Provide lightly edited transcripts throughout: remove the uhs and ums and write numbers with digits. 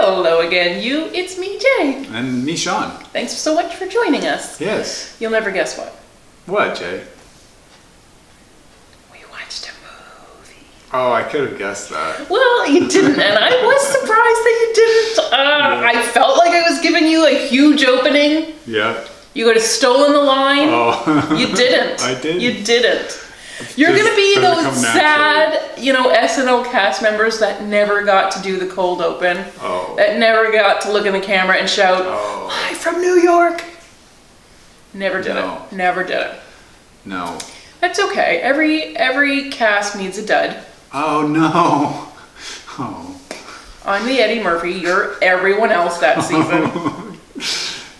Hello again, you. It's me, Jay. And me, Sean. Thanks so much for joining us. Yes. You'll never guess what. What, Jay? We watched a movie. Oh, I could have guessed that. Well, you didn't, and I was surprised that you didn't. I felt like I was giving you a huge opening. Yeah. You could have stolen the line. Oh. You didn't. I didn't. You didn't. You're going to be those sad, SNL cast members that never got to do the cold open. Oh. That never got to look in the camera and shout, "Hi from New York." Never did it. Never did it. No. That's okay. Every cast needs a dud. Oh, no. Oh. I'm the Eddie Murphy. You're everyone else that season.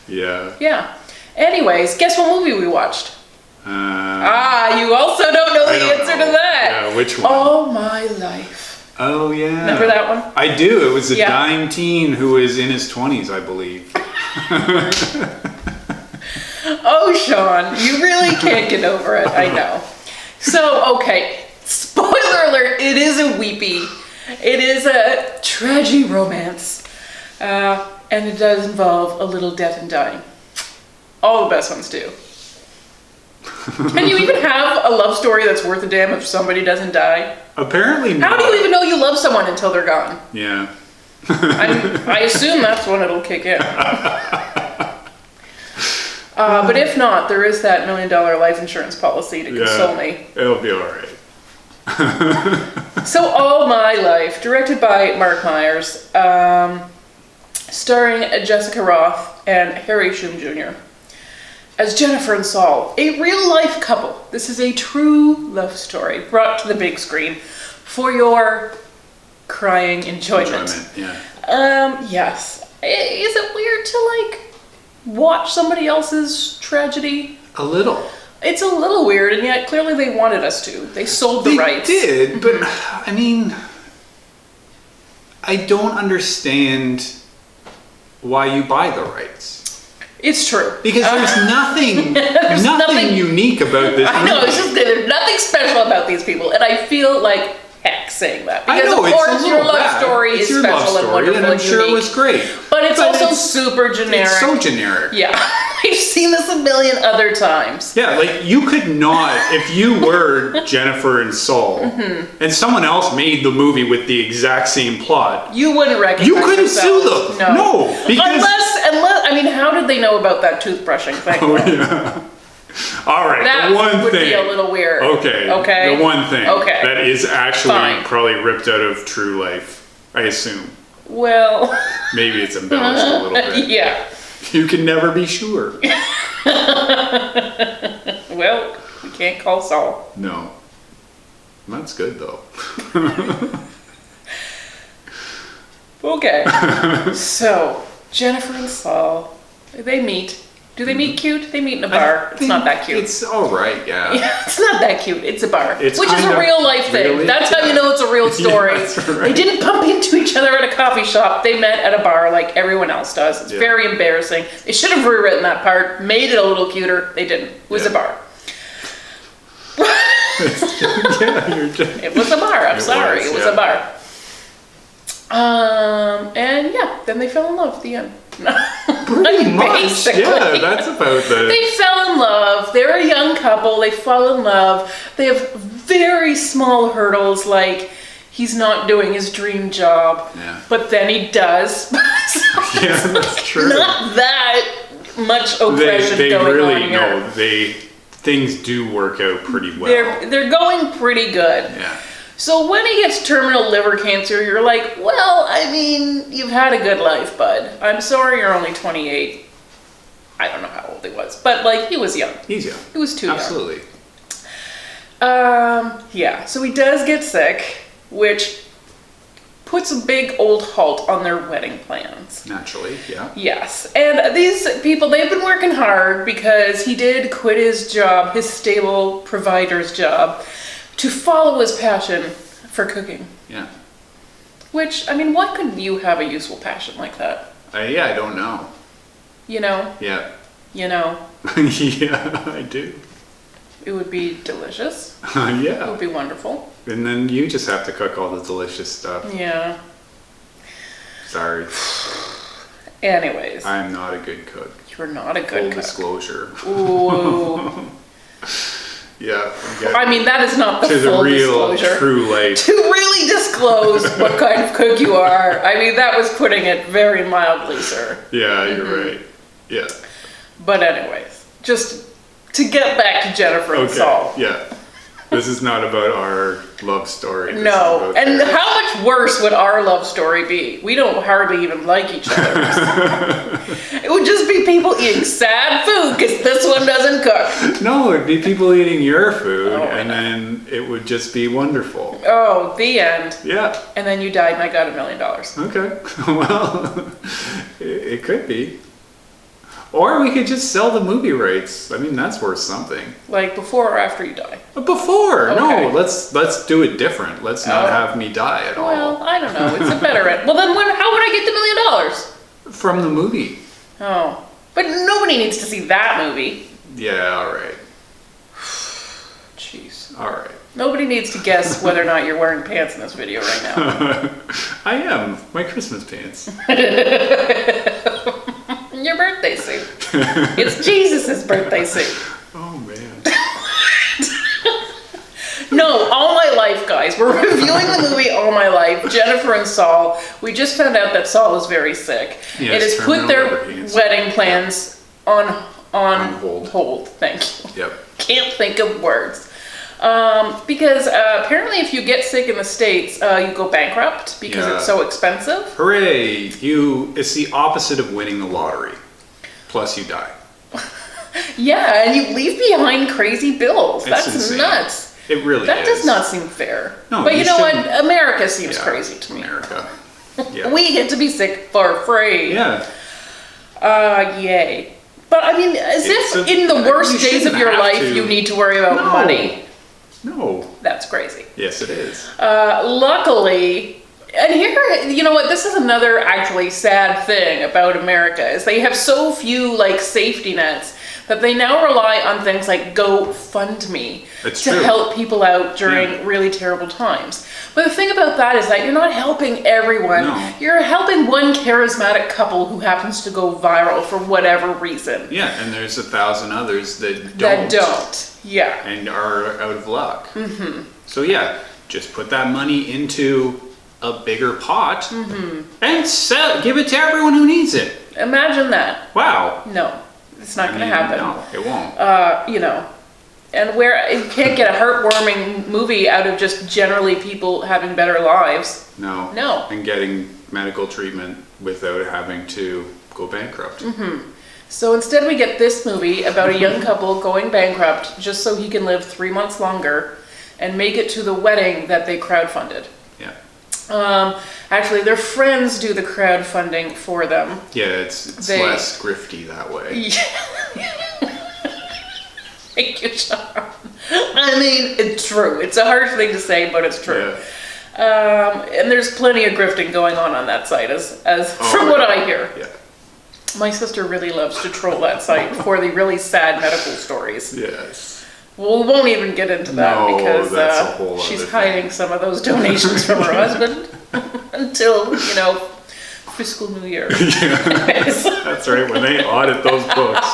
Yeah. Yeah. Anyways, guess what movie we watched? You also don't know the answer to that. Yeah, which one? All My Life. Oh, yeah. Remember that one? I do. It was a dying teen who was in his 20s, I believe. Oh, Sean, you really can't get over it. I know. So, okay. Spoiler alert. It is a weepie. It is a tragedy romance. And it does involve a little death and dying. All the best ones do. Can you even have a love story that's worth a damn if somebody doesn't die? Apparently not. How do you even know you love someone until they're gone? Yeah. I assume that's when it'll kick in. But if not, there is that $1 million life insurance policy to console me. It'll be alright. So All My Life, directed by Marc Meyers, starring Jessica Rothe and Harry Shum Jr. as Jennifer and Saul, a real-life couple. This is a true love story brought to the big screen for your crying enjoyment. Yes. Is it weird to, watch somebody else's tragedy? A little. It's a little weird, and yet clearly they wanted us to. They sold the rights. They did, but, I don't understand why you buy the rights. It's true. Because there's nothing unique about this movie. I know, it's just there's nothing special about these people, and I feel like heck saying that. Because I know, of course your love story is special and wonderful and I'm sure it was great. But it's also super generic. It's so generic. Yeah. We've seen this a million other times. Yeah, you could not, if you were Jennifer and Saul, and someone else made the movie with the exact same plot, you wouldn't recognize you couldn't yourself. sue them. No, because unless, how did they know about that toothbrushing thing? Oh, yeah. All right, that the one would thing. Be a little weird. Okay. The one thing that is actually probably ripped out of true life, I assume. Well, maybe it's embellished a little bit. Yeah. You can never be sure. Well, we can't call Saul. No. That's good though. Okay. So, Jennifer and Saul, they meet. Do they meet cute? They meet in a bar. It's not that cute. It's alright, yeah. It's not that cute. It's a bar. Which is a real life thing. Really? That's how you know it's a real story. Yeah, that's right. They didn't bump into each other at a coffee shop. They met at a bar like everyone else does. It's very embarrassing. They should have rewritten that part, made it a little cuter. They didn't. It was a bar. It was a bar. I'm sorry. It was a bar. And then they fell in love at the end. Pretty much. Basically. Yeah, that's about the... They fell in love. They're a young couple. They fall in love. They have very small hurdles, like he's not doing his dream job. Yeah. But then he does. Yeah, that's true. Not that much oppression going on here. Things do work out pretty well. They're going pretty good. Yeah. So when he gets terminal liver cancer, you're like, well, you've had a good life, bud. I'm sorry you're only 28. I don't know how old he was, but he was young. He's young. He was too young. Absolutely. So he does get sick, which puts a big old halt on their wedding plans. Naturally, yeah. Yes. And these people, they've been working hard because he did quit his job, his stable provider's job, to follow his passion for cooking. Yeah. Which, why couldn't you have a useful passion like that? I don't know. You know? Yeah. You know? Yeah, I do. It would be delicious. Yeah. It would be wonderful. And then you just have to cook all the delicious stuff. Yeah. Sorry. Anyways. I'm not a good cook. You're not a good Full cook. disclosure. Ooh. Yeah. I mean, that is not the to full the real, disclosure. true life. To really disclose what kind of cook you are. I mean, that was putting it very mildly, sir. Yeah, you're right. Yeah. But anyways, just to get back to Jennifer and Saul. Yeah. This is not about our love story. This No. is And about how much worse would our love story be? We don't hardly even like each other. It would just be people eating sad food because this one doesn't cook. No, it'd be people eating your food, Oh, and then it would just be wonderful. Oh, the end. Yeah. And then you died and I got $1 million. Okay. Well, it could be. Or we could just sell the movie rights. I mean, that's worth something. Like before or after you die? Before. Okay. No, let's do it different. Let's not have me die at all. Well, I don't know. It's a better end. Well, then how would I get the $1 million? From the movie. Oh. But nobody needs to see that movie. Yeah, all right. Jeez. All right. Nobody needs to guess whether or not you're wearing pants in this video right now. I am. My Christmas pants. Your birthday suit. It's Jesus' birthday suit. Oh, man. No, All My Life, guys. We're reviewing the movie All My Life, Jennifer and Saul. We just found out that Saul is very sick. Yes, it has put their wedding plans on hold. Thank you. Yep. Can't think of words. Because apparently if you get sick in the States, you go bankrupt because it's so expensive. Hooray! It's the opposite of winning the lottery. Plus you die. Yeah, and you leave behind crazy bills. That's insane. Nuts. It really is. That does not seem fair. No, but you know what? shouldn't. America seems crazy to me. America. Yeah. We get to be sick for free. Yeah. Yay. But I mean, as if in the worst days of your life you need to worry about money. No. That's crazy. Yes, it is. Luckily, and here, you know what, this is another actually sad thing about America, is they have so few like safety nets that they now rely on things like GoFundMe to help people out during really terrible times. But the thing about that is that you're not helping everyone. No. You're helping one charismatic couple who happens to go viral for whatever reason. Yeah, and there's 1,000 others that don't. Yeah. And are out of luck. Mm-hmm. So yeah, just put that money into a bigger pot and give it to everyone who needs it. Imagine that. Wow. No, it's not going to happen. No, it won't. You know, and where you can't get a heartwarming movie out of just generally people having better lives. No. And getting medical treatment without having to go bankrupt. Mm-hmm. So instead we get this movie about a young couple going bankrupt just so he can live 3 months longer and make it to the wedding that they crowdfunded. Yeah. Actually, their friends do the crowdfunding for them. Yeah, it's less grifty that way. Thank you, Sean. I mean, it's true. It's a harsh thing to say, but it's true. Yeah. And there's plenty of grifting going on that site, from what I hear. Yeah. My sister really loves to troll that site for the really sad medical stories. Yes. Well, we won't even get into that because that's a whole she's other hiding thing. some of those donations from her husband until, fiscal new year. That's right, when they audit those books,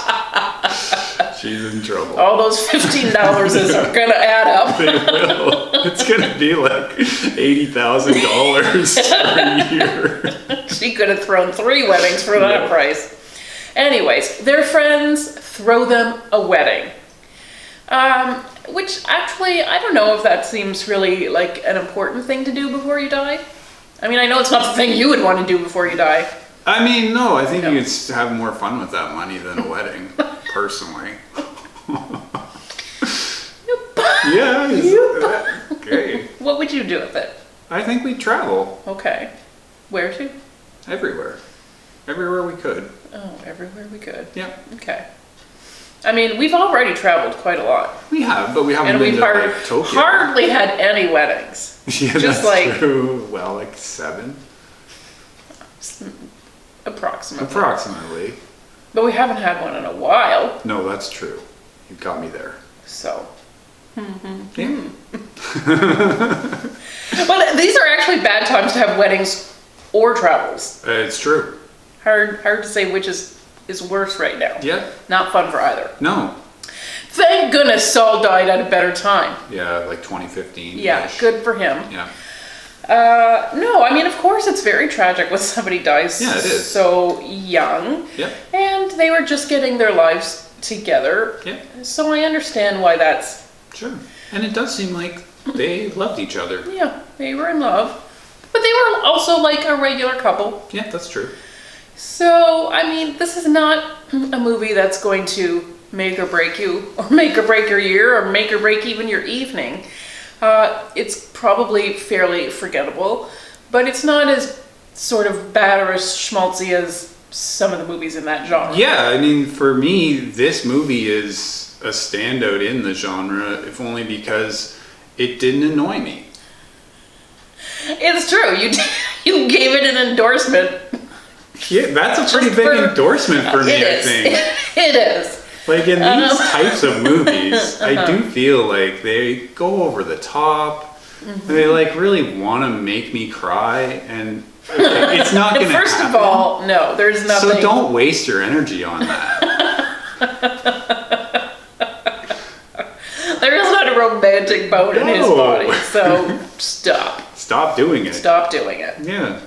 she's in trouble. All those $15 are going to add up. They will. It's going to be like $80,000 per year. She could have thrown 3 weddings for that price. Anyways, their friends throw them a wedding. Which actually, I don't know if that seems really like an important thing to do before you die. I mean, I know it's not the thing you would want to do before you die. I mean, no, I think you could have more fun with that money than a wedding, personally. Yeah. Okay. What would you do with it? I think we'd travel. Okay. Where to? Everywhere. Everywhere we could. Oh, everywhere we could. Yeah. Okay. I mean, we've already traveled quite a lot. We have, but we haven't been to Tokyo. Hardly had any weddings. Yeah, just that's true. Well, like 7. Approximately. But we haven't had one in a while. No, that's true. You got me there. So. Yeah. But these are actually bad times to have weddings or travels. It's true. Hard to say which is worse right now. Yeah. Not fun for either. No. Thank goodness Saul died at a better time. Yeah, like 2015. Yeah, good for him. Yeah. No, I mean, of course it's very tragic when somebody dies so young. Yep. And they were just getting their lives together. Yep. So I understand why that's... Sure. And it does seem like they loved each other. Yeah, they were in love. But they were also like a regular couple. Yeah, that's true. So, I mean, this is not a movie that's going to make or break you, or make or break your year, or make or break even your evening. It's probably fairly forgettable, but it's not as sort of bad or as schmaltzy as some of the movies in that genre. Yeah, I mean, for me, this movie is a standout in the genre, if only because it didn't annoy me. It's true. You gave it an endorsement. Yeah, that's a pretty big endorsement for me, I think. It is. Like in these types of movies, I do feel like they go over the top. They like really want to make me cry, and it's not going to happen. First of all, no, there's nothing. So don't waste your energy on that. There is not a romantic bone in his body, so stop. Stop doing it. Stop doing it. Yeah.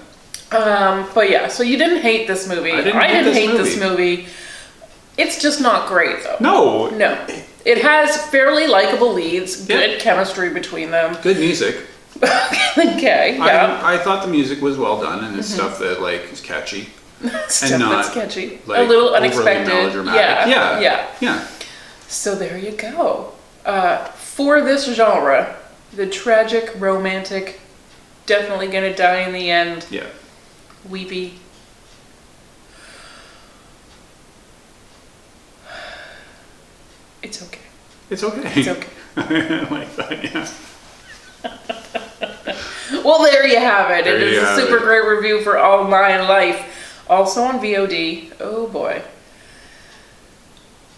But yeah, so you didn't hate this movie. I didn't hate this movie. It's just not great, though. No. It has fairly likable leads, good chemistry between them. Good music. Okay, yeah. I thought the music was well done, and it's stuff that like is catchy. Stuff and not that's catchy. Like, a little overly unexpected. melodramatic. Yeah. So there you go. For this genre, the tragic, romantic, definitely gonna die in the end. Yeah. Weepy. It's okay. It's okay. It's okay. I like that, yeah. Well, there you have it. There it is a super great review for All My Life. Also on VOD. Oh boy.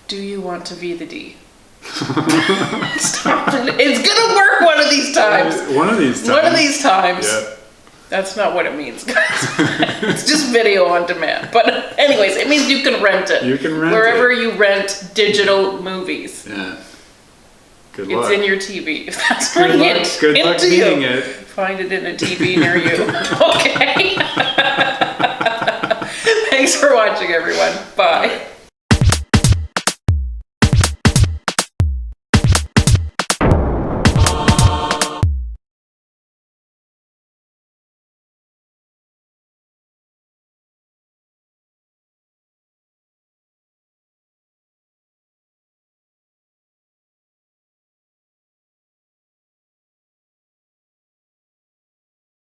Do you want to be the D? Stop. It's gonna work one of these times. One of these times. One of these times. Yeah. That's not what it means, guys. It's just video on demand. But anyways, it means you can rent it. You can rent wherever it. you rent digital movies. Yeah. Good luck. It's in your TV. If that's Good bringing luck. it Good luck into beating you. it. Find it in a TV near you. Okay. Thanks for watching, everyone. Bye.